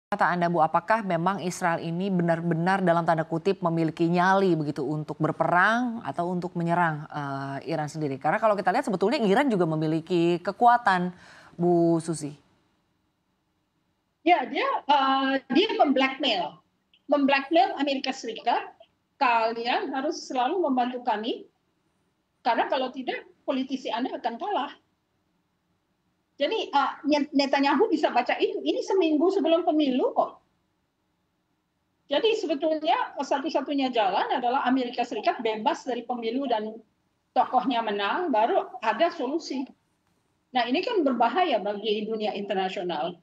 Kata Anda Bu, apakah memang Israel ini benar-benar dalam tanda kutip memiliki nyali begitu untuk berperang atau untuk menyerang Iran sendiri? Karena kalau kita lihat sebetulnya Iran juga memiliki kekuatan, Bu Susi. Ya, dia memblackmail Amerika Serikat. Kalian harus selalu membantu kami, karena kalau tidak politisi Anda akan kalah. Jadi Netanyahu bisa baca itu. Ini seminggu sebelum pemilu kok. Jadi sebetulnya satu-satunya jalan adalah Amerika Serikat bebas dari pemilu dan tokohnya menang, baru ada solusi. Nah ini kan berbahaya bagi dunia internasional.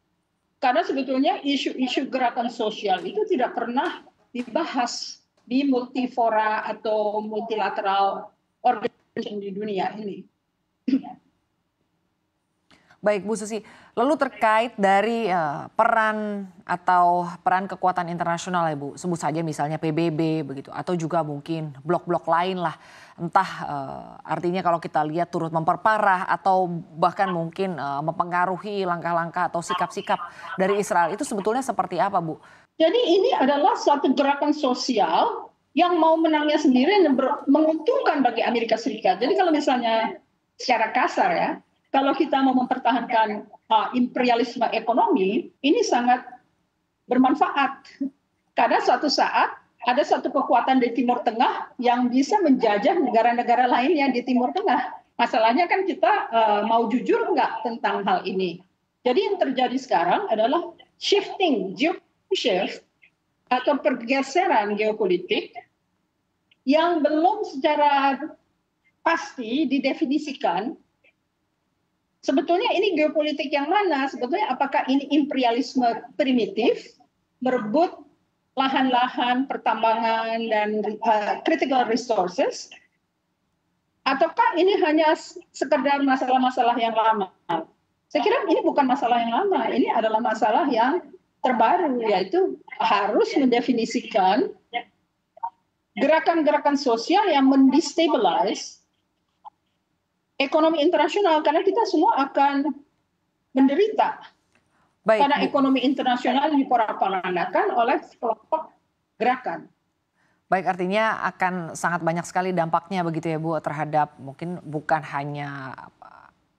Karena sebetulnya isu-isu gerakan sosial itu tidak pernah dibahas di multifora atau multilateral organisasi di dunia ini. Baik Bu Susi, lalu terkait dari peran kekuatan internasional ya Bu, sebut saja misalnya PBB begitu, atau juga mungkin blok-blok lain lah, entah artinya kalau kita lihat turut memperparah atau bahkan mungkin mempengaruhi langkah-langkah atau sikap-sikap dari Israel, itu sebetulnya seperti apa Bu? Jadi ini adalah suatu gerakan sosial yang mau menangnya sendiri dan menguntungkan bagi Amerika Serikat. Jadi kalau misalnya secara kasar ya, kalau kita mau mempertahankan imperialisme ekonomi, ini sangat bermanfaat. Karena suatu saat ada satu kekuatan di Timur Tengah yang bisa menjajah negara-negara lain yang di Timur Tengah. Masalahnya kan kita mau jujur nggak tentang hal ini. Jadi yang terjadi sekarang adalah shift atau pergeseran geopolitik yang belum secara pasti didefinisikan. Sebetulnya ini geopolitik yang mana? Sebetulnya apakah ini imperialisme primitif, merebut lahan-lahan pertambangan dan critical resources, ataukah ini hanya sekedar masalah-masalah yang lama? Saya kira ini bukan masalah yang lama, ini adalah masalah yang terbaru, yaitu harus mendefinisikan gerakan-gerakan sosial yang mendestabilize ekonomi internasional, karena kita semua akan menderita. Baik, karena ekonomi internasional diporak-porandakan oleh kelompok gerakan. Baik, artinya akan sangat banyak sekali dampaknya begitu ya Bu, terhadap mungkin bukan hanya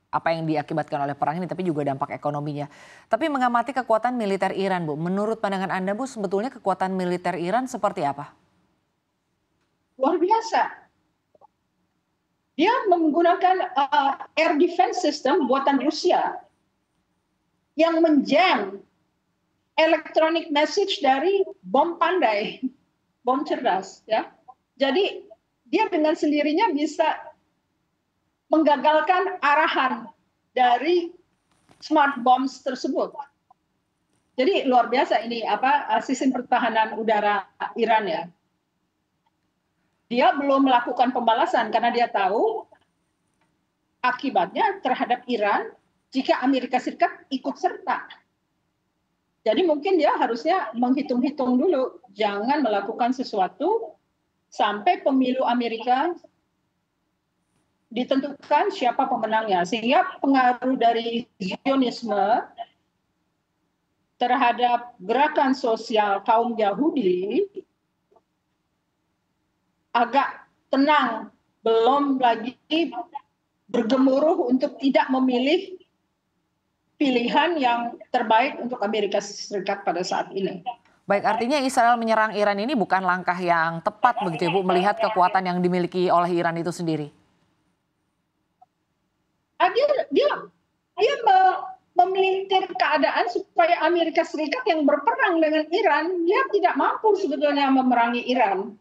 apa yang diakibatkan oleh perang ini, tapi juga dampak ekonominya. Tapi mengamati kekuatan militer Iran Bu, menurut pandangan Anda Bu, sebetulnya kekuatan militer Iran seperti apa? Luar biasa. Dia menggunakan air defense system buatan Rusia yang menjam electronic message dari bom pandai, bom cerdas. Ya. Jadi dia dengan sendirinya bisa menggagalkan arahan dari smart bombs tersebut. Jadi luar biasa ini sistem pertahanan udara Iran ya. Dia belum melakukan pembalasan karena dia tahu akibatnya terhadap Iran jika Amerika Serikat ikut serta. Jadi mungkin dia harusnya menghitung-hitung dulu, jangan melakukan sesuatu sampai pemilu Amerika ditentukan siapa pemenangnya. Sehingga pengaruh dari Zionisme terhadap gerakan sosial kaum Yahudi agak tenang, belum lagi bergemuruh untuk tidak memilih pilihan yang terbaik untuk Amerika Serikat pada saat ini. Baik, artinya Israel menyerang Iran ini bukan langkah yang tepat begitu ya Bu, melihat kekuatan yang dimiliki oleh Iran itu sendiri? Dia memelintir keadaan supaya Amerika Serikat yang berperang dengan Iran, dia tidak mampu sebetulnya memerangi Iran.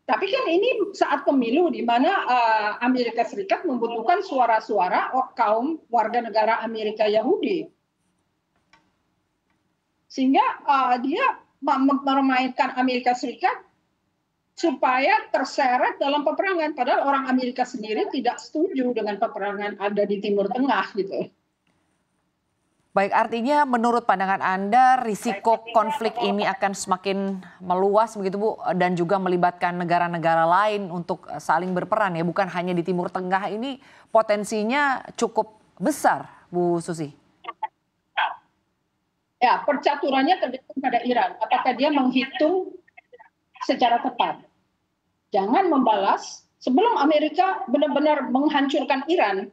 Tapi kan ini saat pemilu di mana Amerika Serikat membutuhkan suara-suara kaum warga negara Amerika Yahudi. Sehingga dia memainkan Amerika Serikat supaya terseret dalam peperangan. Padahal orang Amerika sendiri tidak setuju dengan peperangan ada di Timur Tengah gitu. Baik, artinya menurut pandangan Anda risiko konflik ini akan semakin meluas begitu Bu, dan juga melibatkan negara-negara lain untuk saling berperan ya, bukan hanya di Timur Tengah, ini potensinya cukup besar Bu Susi? Ya, percaturannya tergantung pada Iran. Apakah dia menghitung secara tepat? Jangan membalas sebelum Amerika benar-benar menghancurkan Iran.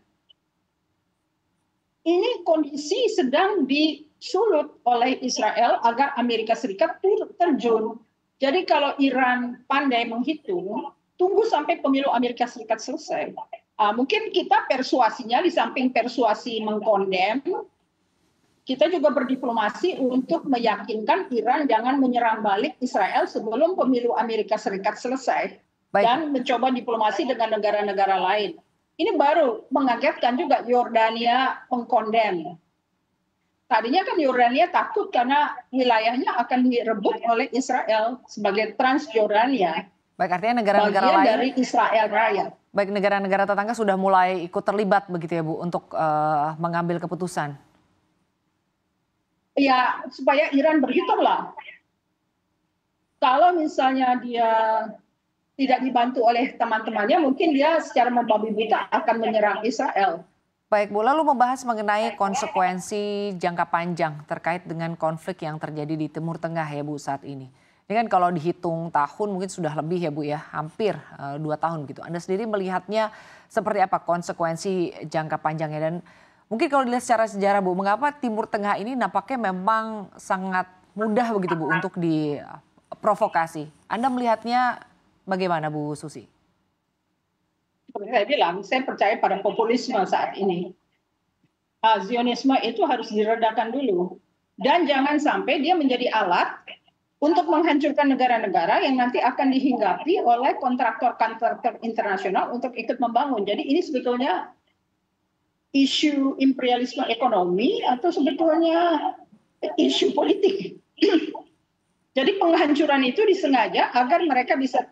Ini kondisi sedang disulut oleh Israel agar Amerika Serikat terjun. Jadi kalau Iran pandai menghitung, tunggu sampai pemilu Amerika Serikat selesai. Mungkin kita persuasinya di samping persuasi mengkondem, kita juga berdiplomasi untuk meyakinkan Iran jangan menyerang balik Israel sebelum pemilu Amerika Serikat selesai. Baik. Dan mencoba diplomasi dengan negara-negara lain. Ini baru mengagetkan juga Yordania mengkondem. Tadinya kan Yordania takut karena wilayahnya akan direbut oleh Israel sebagai Transjordania. Baik, artinya negara-negara bagian lain dari Israel Raya. Baik, negara-negara tetangga sudah mulai ikut terlibat begitu ya Bu untuk mengambil keputusan. Ya, supaya Iran berhitung lah. Kalau misalnya dia tidak dibantu oleh teman-temannya, mungkin dia secara membabi buta akan menyerang Israel. Baik Bu, lalu membahas mengenai konsekuensi jangka panjang terkait dengan konflik yang terjadi di Timur Tengah ya Bu saat ini. Ini kan kalau dihitung tahun mungkin sudah lebih ya Bu ya, hampir 2 tahun gitu. Anda sendiri melihatnya seperti apa konsekuensi jangka panjangnya dan mungkin kalau dilihat secara sejarah Bu, mengapa Timur Tengah ini nampaknya memang sangat mudah begitu Bu untuk diprovokasi. Anda melihatnya bagaimana Bu Susi? Seperti saya bilang, saya percaya pada populisme saat ini. Zionisme itu harus diredakan dulu. Dan jangan sampai dia menjadi alat untuk menghancurkan negara-negara yang nanti akan dihinggapi oleh kontraktor-kontraktor internasional untuk ikut membangun. Jadi ini sebetulnya isu imperialisme ekonomi atau sebetulnya isu politik. Jadi penghancuran itu disengaja agar mereka bisa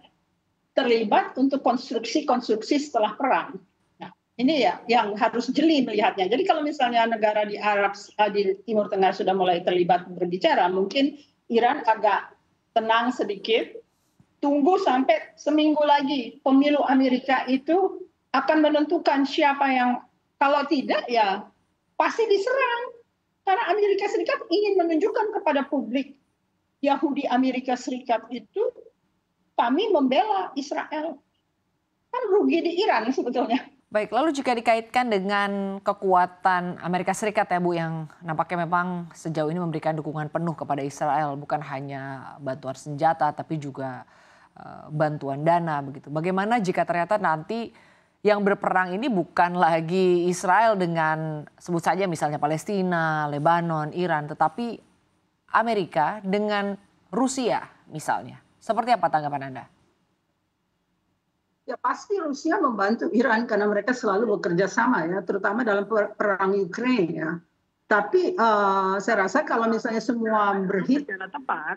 terlibat untuk konstruksi-konstruksi setelah perang. Nah, ini ya yang harus jeli melihatnya. Jadi kalau misalnya negara di di Timur Tengah sudah mulai terlibat berbicara, mungkin Iran agak tenang sedikit, tunggu sampai seminggu lagi pemilu Amerika itu akan menentukan siapa yang, kalau tidak ya pasti diserang. Karena Amerika Serikat ingin menunjukkan kepada publik Yahudi Amerika Serikat itu kami membela Israel. Kan rugi di Iran sebetulnya. Baik, lalu jika dikaitkan dengan kekuatan Amerika Serikat ya Bu yang nampaknya memang sejauh ini memberikan dukungan penuh kepada Israel, bukan hanya bantuan senjata tapi juga bantuan dana begitu. Bagaimana jika ternyata nanti yang berperang ini bukan lagi Israel dengan sebut saja misalnya Palestina, Lebanon, Iran, tetapi Amerika dengan Rusia misalnya. Seperti apa tanggapan Anda? Ya pasti Rusia membantu Iran karena mereka selalu bekerja sama ya, terutama dalam perang Ukraina ya. Tapi saya rasa kalau misalnya semua berhitung tepat,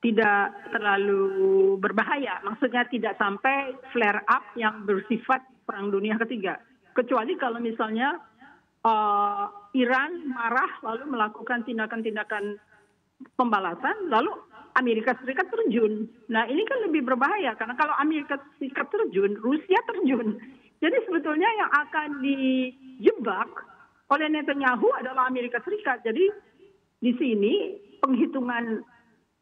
tidak terlalu berbahaya. Maksudnya tidak sampai flare up yang bersifat perang dunia ketiga. Kecuali kalau misalnya Iran marah lalu melakukan tindakan-tindakan pembalasan, lalu Amerika Serikat terjun. Nah ini kan lebih berbahaya karena kalau Amerika Serikat terjun, Rusia terjun. Jadi sebetulnya yang akan dijebak oleh Netanyahu adalah Amerika Serikat. Jadi di sini penghitungan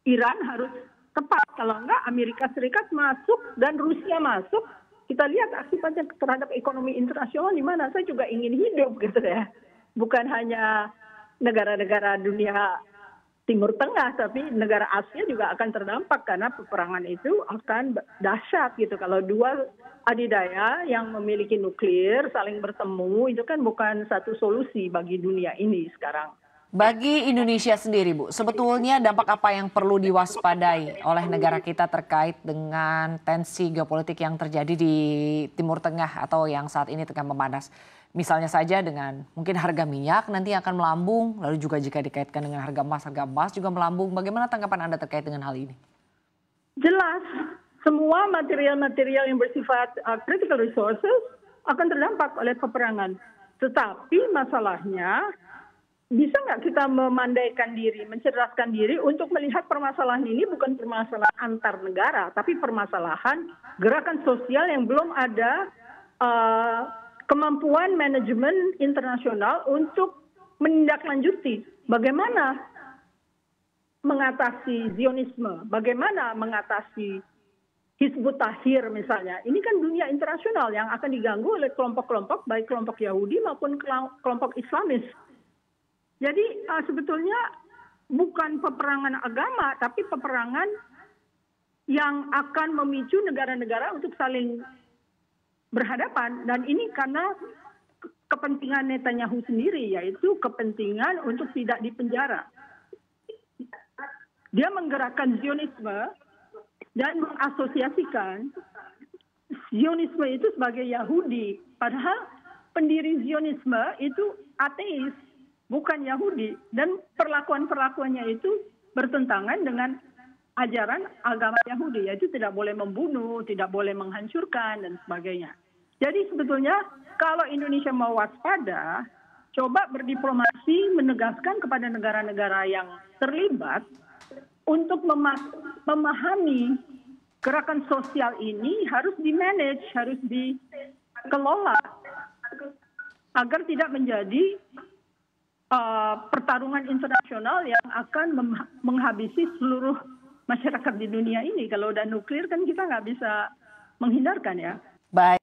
Iran harus tepat. Kalau enggak Amerika Serikat masuk dan Rusia masuk, kita lihat akibatnya terhadap ekonomi internasional di mana. Saya juga ingin hidup gitu ya. Bukan hanya negara-negara dunia Timur Tengah, tapi negara Asia juga akan terdampak karena peperangan itu akan dahsyat gitu. Kalau dua adidaya yang memiliki nuklir saling bertemu, itu kan bukan satu solusi bagi dunia ini sekarang. Bagi Indonesia sendiri Bu, sebetulnya dampak apa yang perlu diwaspadai oleh negara kita terkait dengan tensi geopolitik yang terjadi di Timur Tengah atau yang saat ini tengah memanas? Misalnya saja dengan mungkin harga minyak nanti akan melambung, lalu juga jika dikaitkan dengan harga emas juga melambung. Bagaimana tanggapan Anda terkait dengan hal ini? Jelas, semua material-material yang bersifat critical resources akan terdampak oleh peperangan. Tetapi masalahnya, bisa nggak kita memandaikan diri, mencerdaskan diri untuk melihat permasalahan ini bukan permasalahan antar negara, tapi permasalahan gerakan sosial yang belum ada kemampuan manajemen internasional untuk menindaklanjuti bagaimana mengatasi Zionisme, bagaimana mengatasi Hizbut Tahrir misalnya. Ini kan dunia internasional yang akan diganggu oleh kelompok-kelompok, baik kelompok Yahudi maupun kelompok Islamis. Jadi sebetulnya bukan peperangan agama, tapi peperangan yang akan memicu negara-negara untuk saling berhadapan. Dan ini karena kepentingan Netanyahu sendiri, yaitu kepentingan untuk tidak dipenjara. Dia menggerakkan Zionisme dan mengasosiasikan Zionisme itu sebagai Yahudi. Padahal pendiri Zionisme itu ateis, bukan Yahudi. Dan perlakuan-perlakuannya itu bertentangan dengan ajaran agama Yahudi, yaitu tidak boleh membunuh, tidak boleh menghancurkan, dan sebagainya. Jadi sebetulnya kalau Indonesia mau waspada, coba berdiplomasi menegaskan kepada negara-negara yang terlibat untuk memahami gerakan sosial ini harus di-manage, harus dikelola agar tidak menjadi pertarungan internasional yang akan menghabisi seluruh masyarakat di dunia ini. Kalau udah nuklir kan kita nggak bisa menghindarkan ya. Baik.